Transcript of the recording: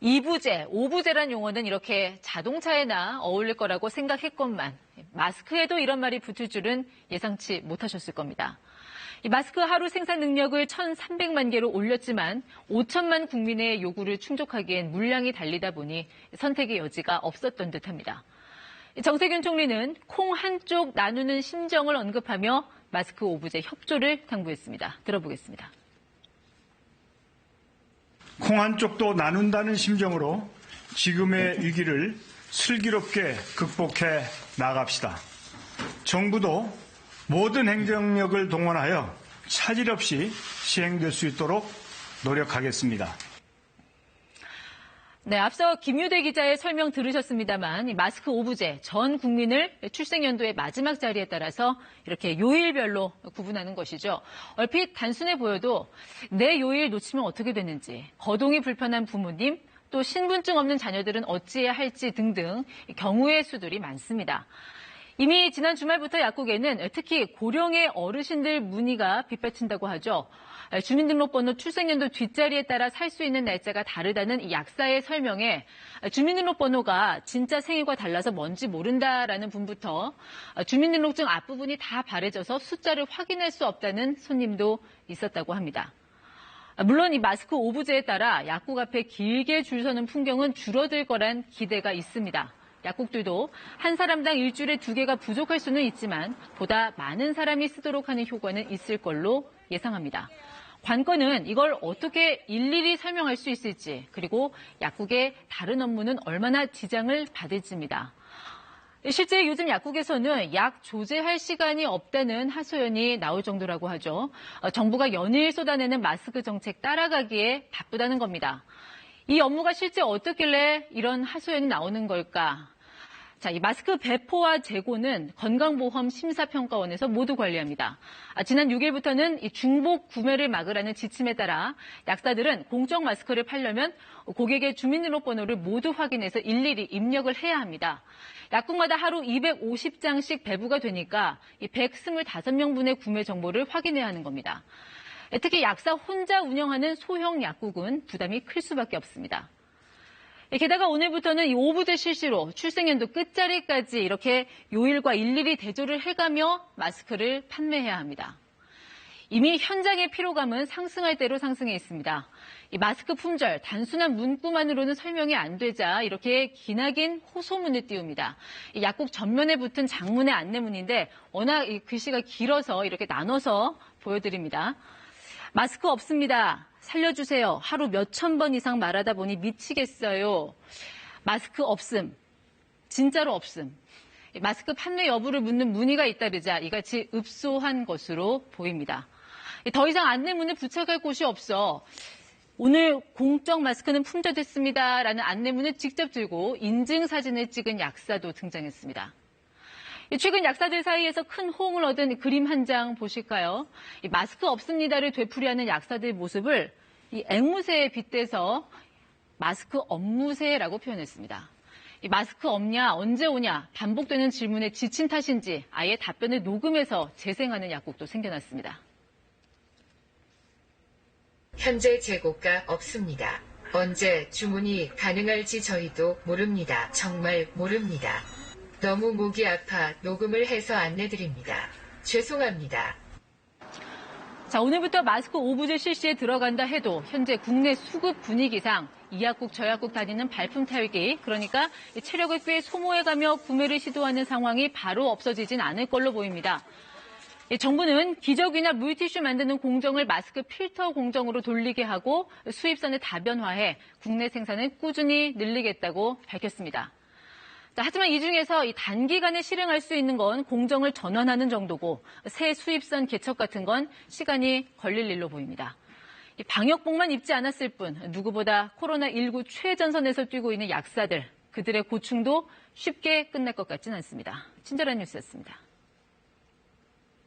2부제, 5부제란 용어는 이렇게 자동차에나 어울릴 거라고 생각했건만 마스크에도 이런 말이 붙을 줄은 예상치 못하셨을 겁니다. 이 마스크 하루 생산 능력을 1,300만 개로 올렸지만 5천만 국민의 요구를 충족하기엔 물량이 달리다 보니 선택의 여지가 없었던 듯합니다. 정세균 총리는 콩 한쪽 나누는 심정을 언급하며 마스크 5부제 협조를 당부했습니다. 들어보겠습니다. 콩 한쪽도 나눈다는 심정으로 지금의 위기를 슬기롭게 극복해 나갑시다. 정부도 모든 행정력을 동원하여 차질 없이 시행될 수 있도록 노력하겠습니다. 네, 앞서 김유대 기자의 설명 들으셨습니다만 이 마스크 5부제 전 국민을 출생연도의 마지막 자리에 따라서 이렇게 요일별로 구분하는 것이죠. 얼핏 단순해 보여도 내 요일 놓치면 어떻게 되는지, 거동이 불편한 부모님, 또 신분증 없는 자녀들은 어찌해야 할지 등등 경우의 수들이 많습니다. 이미 지난 주말부터 약국에는 특히 고령의 어르신들 문의가 빗발친다고 하죠. 주민등록번호 출생연도 뒷자리에 따라 살 수 있는 날짜가 다르다는 이 약사의 설명에 주민등록번호가 진짜 생일과 달라서 뭔지 모른다라는 분부터 주민등록증 앞부분이 다 바래져서 숫자를 확인할 수 없다는 손님도 있었다고 합니다. 물론 이 마스크 5부제에 따라 약국 앞에 길게 줄 서는 풍경은 줄어들 거란 기대가 있습니다. 약국들도 한 사람당 일주일에 2개가 부족할 수는 있지만 보다 많은 사람이 쓰도록 하는 효과는 있을 걸로 예상합니다. 관건은 이걸 어떻게 일일이 설명할 수 있을지, 그리고 약국의 다른 업무는 얼마나 지장을 받을지입니다. 실제 요즘 약국에서는 약 조제할 시간이 없다는 하소연이 나올 정도라고 하죠. 정부가 연일 쏟아내는 마스크 정책 따라가기에 바쁘다는 겁니다. 이 업무가 실제 어떻길래 이런 하소연이 나오는 걸까? 자, 이 마스크 배포와 재고는 건강보험 심사평가원에서 모두 관리합니다. 지난 6일부터는 이 중복 구매를 막으라는 지침에 따라 약사들은 공적 마스크를 팔려면 고객의 주민등록번호를 모두 확인해서 일일이 입력을 해야 합니다. 약국마다 하루 250장씩 배부가 되니까 이 125명분의 구매 정보를 확인해야 하는 겁니다. 특히 약사 혼자 운영하는 소형 약국은 부담이 클 수밖에 없습니다. 게다가 오늘부터는 이 5부제 실시로 출생연도 끝자리까지 이렇게 요일과 일일이 대조를 해가며 마스크를 판매해야 합니다. 이미 현장의 피로감은 상승할 대로 상승해 있습니다. 이 마스크 품절, 단순한 문구만으로는 설명이 안 되자 이렇게 기나긴 호소문을 띄웁니다. 이 약국 전면에 붙은 장문의 안내문인데 워낙 이 글씨가 길어서 이렇게 나눠서 보여드립니다. 마스크 없습니다. 살려주세요. 하루 몇천 번 이상 말하다 보니 미치겠어요. 마스크 없음. 진짜로 없음. 마스크 판매 여부를 묻는 문의가 잇따르자 이같이 읍소한 것으로 보입니다. 더 이상 안내문을 부착할 곳이 없어 오늘 공적 마스크는 품절됐습니다라는 안내문을 직접 들고 인증사진을 찍은 약사도 등장했습니다. 최근 약사들 사이에서 큰 호응을 얻은 그림 한 장 보실까요? 마스크 없습니다를 되풀이하는 약사들 모습을 이 앵무새에 빗대서 마스크 업무새라고 표현했습니다. 이 마스크 없냐, 언제 오냐 반복되는 질문에 지친 탓인지 아예 답변을 녹음해서 재생하는 약국도 생겨났습니다. 현재 재고가 없습니다. 언제 주문이 가능할지 저희도 모릅니다. 정말 모릅니다. 너무 목이 아파 녹음을 해서 안내드립니다. 죄송합니다. 자, 오늘부터 마스크 5부제 실시에 들어간다 해도 현재 국내 수급 분위기상 이 약국 저 약국 다니는 발품 탈기, 그러니까 체력을 꽤 소모해가며 구매를 시도하는 상황이 바로 없어지진 않을 걸로 보입니다. 정부는 기저귀나 물티슈 만드는 공정을 마스크 필터 공정으로 돌리게 하고 수입선을 다변화해 국내 생산을 꾸준히 늘리겠다고 밝혔습니다. 하지만 이 중에서 이 단기간에 실행할 수 있는 건 공정을 전환하는 정도고 새 수입선 개척 같은 건 시간이 걸릴 일로 보입니다. 방역복만 입지 않았을 뿐 누구보다 코로나19 최전선에서 뛰고 있는 약사들, 그들의 고충도 쉽게 끝날 것 같진 않습니다. 친절한 뉴스였습니다.